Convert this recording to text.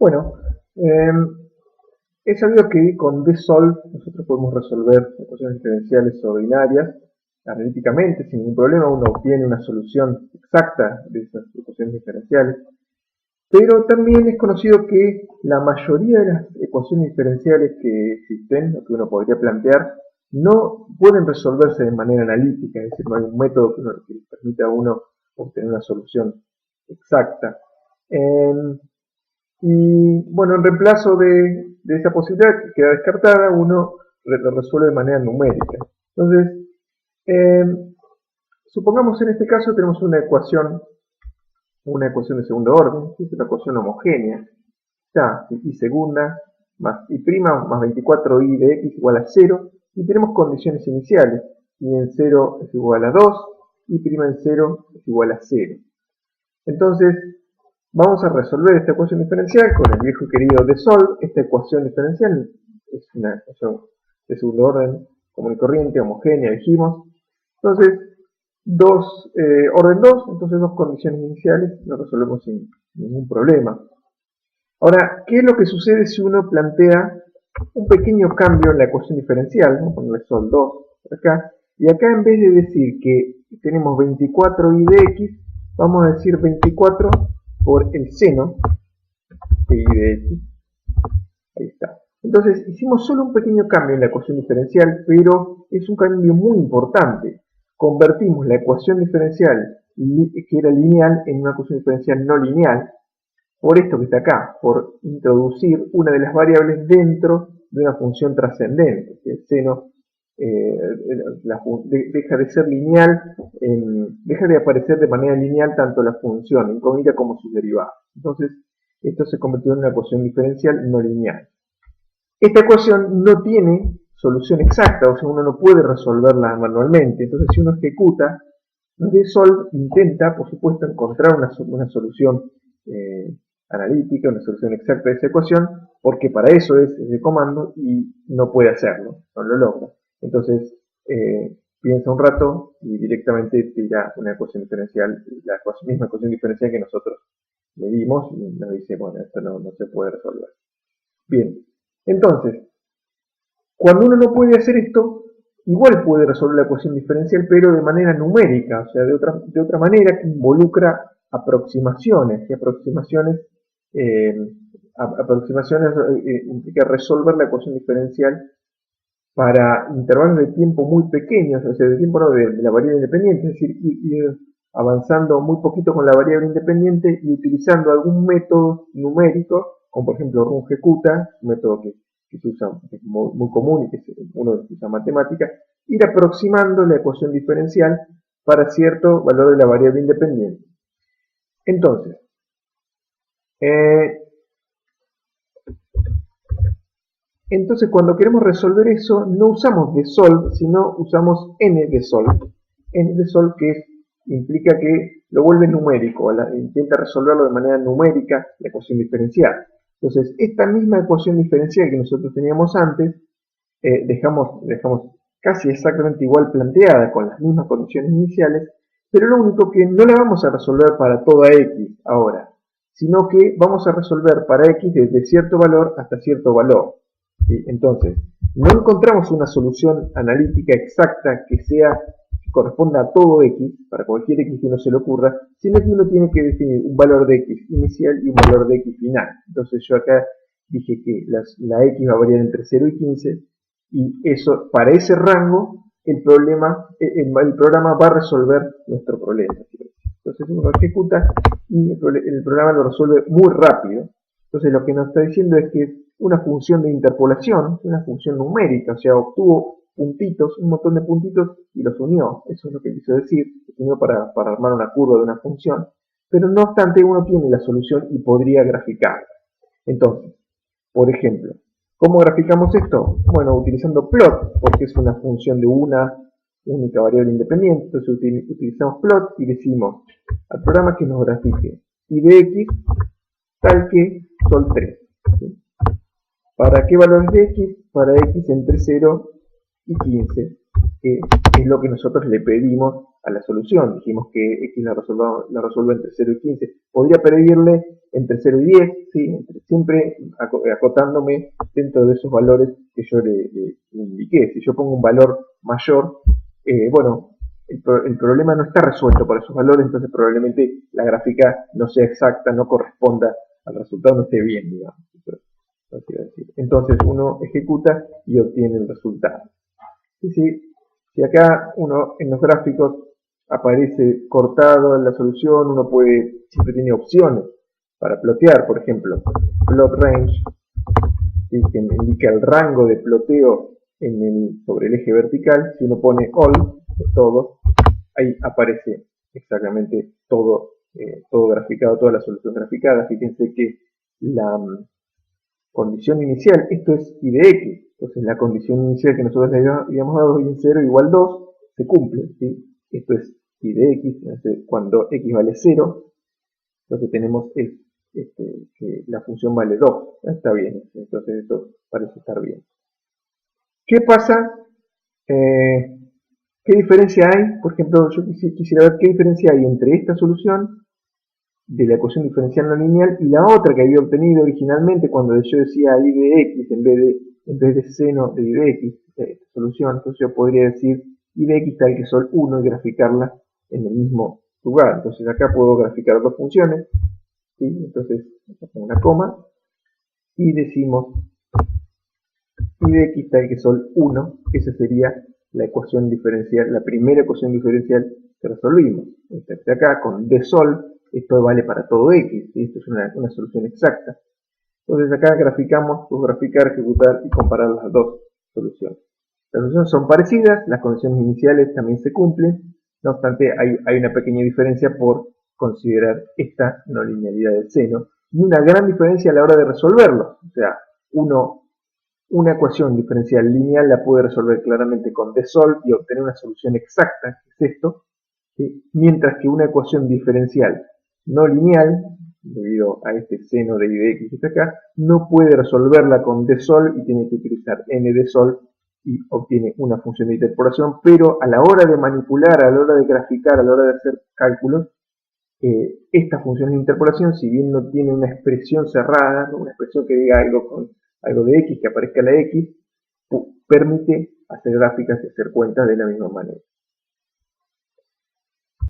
Bueno, es sabido que con DSolve nosotros podemos resolver ecuaciones diferenciales o binarias analíticamente, sin ningún problema. Uno obtiene una solución exacta de esas ecuaciones diferenciales. Pero también es conocido que la mayoría de las ecuaciones diferenciales que existen, o que uno podría plantear, no pueden resolverse de manera analítica, es decir, no hay un método que permita a uno obtener una solución exacta. Y bueno, en reemplazo de esa posibilidad que queda descartada, uno lo resuelve de manera numérica. Entonces, supongamos en este caso tenemos una ecuación de segundo orden, que es una ecuación homogénea, ya, y segunda más y prima más 24i de x igual a 0, y tenemos condiciones iniciales, y en 0 es igual a 2, y prima en 0 es igual a 0. Entonces, vamos a resolver esta ecuación diferencial con el viejo y querido DSolve. Esta ecuación diferencial es una ecuación de segundo orden común y corriente, homogénea, dijimos. Entonces, orden 2, entonces dos condiciones iniciales, lo resolvemos sin ningún problema. Ahora, ¿qué es lo que sucede si uno plantea un pequeño cambio en la ecuación diferencial? Vamos a ponerle sol 2 por acá, y acá en vez de decir que tenemos 24i de x, vamos a decir 24 por el seno de i de x. Ahí está. Entonces, hicimos solo un pequeño cambio en la ecuación diferencial, pero es un cambio muy importante. Convertimos la ecuación diferencial, que era lineal, en una ecuación diferencial no lineal, por esto que está acá, por introducir una de las variables dentro de una función trascendente, que el seno deja de ser lineal, deja de aparecer de manera lineal tanto la función incógnita como sus derivados. Entonces, esto se convirtió en una ecuación diferencial no lineal. Esta ecuación no tiene solución exacta, o sea, uno no puede resolverla manualmente. Entonces, si uno ejecuta, DSolve intenta, por supuesto, encontrar una solución analítica, una solución exacta de esa ecuación, porque para eso es ese comando y no puede hacerlo, no lo logra. Entonces, piensa un rato y directamente tira una ecuación diferencial, la misma ecuación diferencial que nosotros le dimos, y nos dice, bueno, esto no se puede resolver. Bien, entonces, cuando uno no puede hacer esto, igual puede resolver la ecuación diferencial, pero de manera numérica, o sea, de otra manera que involucra aproximaciones, y aproximaciones implica resolver la ecuación diferencial para intervalos de tiempo muy pequeños, o sea, de tiempo no, de la variable independiente, es decir, ir avanzando muy poquito con la variable independiente y utilizando algún método numérico, como por ejemplo rungecuta, un método que se usa, que es muy común y que uno usa en matemática, ir aproximando la ecuación diferencial para cierto valor de la variable independiente. Entonces, cuando queremos resolver eso, no usamos DSolve, sino usamos NDSolve. NDSolve implica que lo vuelve numérico, intenta resolverlo de manera numérica, la ecuación diferencial. Entonces, esta misma ecuación diferencial que nosotros teníamos antes, dejamos casi exactamente igual planteada, con las mismas condiciones iniciales, pero lo único que no la vamos a resolver para toda x ahora, sino que vamos a resolver para x desde cierto valor hasta cierto valor. ¿Sí? Entonces, no encontramos una solución analítica exacta que corresponda a todo x, para cualquier x que uno se le ocurra, sino que uno tiene que definir un valor de x inicial y un valor de x final. Entonces yo acá dije que la x va a variar entre 0 y 15, y eso, para ese rango, el programa va a resolver nuestro problema. Entonces uno ejecuta y el programa lo resuelve muy rápido. Entonces lo que nos está diciendo es que una función de interpolación, una función numérica, o sea, obtuvo puntitos, un montón de puntitos y los unió. Eso es lo que quiso decir, los unió para armar una curva de una función. Pero no obstante, uno tiene la solución y podría graficarla. Entonces, por ejemplo, ¿cómo graficamos esto? Bueno, utilizando plot, porque es una función de una única variable independiente. Entonces utilizamos plot y decimos al programa que nos grafique y de x tal que sol 3. ¿Sí? ¿Para qué valores de x? Para x entre 0 y 15. es lo que nosotros le pedimos a la solución. Dijimos que x la resuelva entre 0 y 15. Podría pedirle entre 0 y 10, ¿sí? Siempre acotándome dentro de esos valores que yo le indiqué. Si yo pongo un valor mayor, bueno, el problema no está resuelto por esos valores, entonces probablemente la gráfica no sea exacta, no corresponda al resultado, no esté bien, digamos. Entonces uno ejecuta y obtiene el resultado. Y si acá uno en los gráficos aparece cortado en la solución, uno siempre tiene opciones para plotear, por ejemplo, plot range, ¿sí? Que me indica el rango de ploteo sobre el eje vertical. Si uno pone all, todo, ahí aparece exactamente todo, todo graficado, toda la solución graficada. Fíjense que la condición inicial, esto es y de x, entonces la condición inicial que nosotros le habíamos dado, y en 0 igual 2, se cumple, ¿sí? Esto es y de x, entonces cuando x vale 0, lo que tenemos es que la función vale 2, está bien, entonces esto parece estar bien. ¿Qué pasa? ¿Qué diferencia hay? Por ejemplo, yo quisiera ver qué diferencia hay entre esta solución de la ecuación diferencial no lineal y la otra que había obtenido originalmente cuando yo decía y de x en vez de seno de y de x, esta solución. Entonces yo podría decir y de x tal que sol 1 y graficarla en el mismo lugar. Entonces acá puedo graficar dos funciones, ¿sí? Entonces pongo una coma y decimos y de x tal que sol 1, esa sería la ecuación diferencial, la primera ecuación diferencial que resolvimos. Esta de acá con d sol, esto vale para todo x, ¿sí? Esto es una solución exacta. Entonces acá graficamos, puedo graficar, ejecutar y comparar las dos soluciones. Las soluciones son parecidas, las condiciones iniciales también se cumplen, no obstante hay una pequeña diferencia por considerar esta no linealidad del seno y una gran diferencia a la hora de resolverlo. O sea, una ecuación diferencial lineal la puede resolver claramente con d sol y obtener una solución exacta, que es esto, ¿sí? Mientras que una ecuación diferencial no lineal, debido a este seno de y de x que está acá, no puede resolverla con d sol y tiene que utilizar n de sol y obtiene una función de interpolación, pero a la hora de manipular, a la hora de graficar, a la hora de hacer cálculos, esta función de interpolación, si bien no tiene una expresión cerrada, una expresión que diga algo de x, que aparezca la x, permite hacer gráficas y hacer cuentas de la misma manera.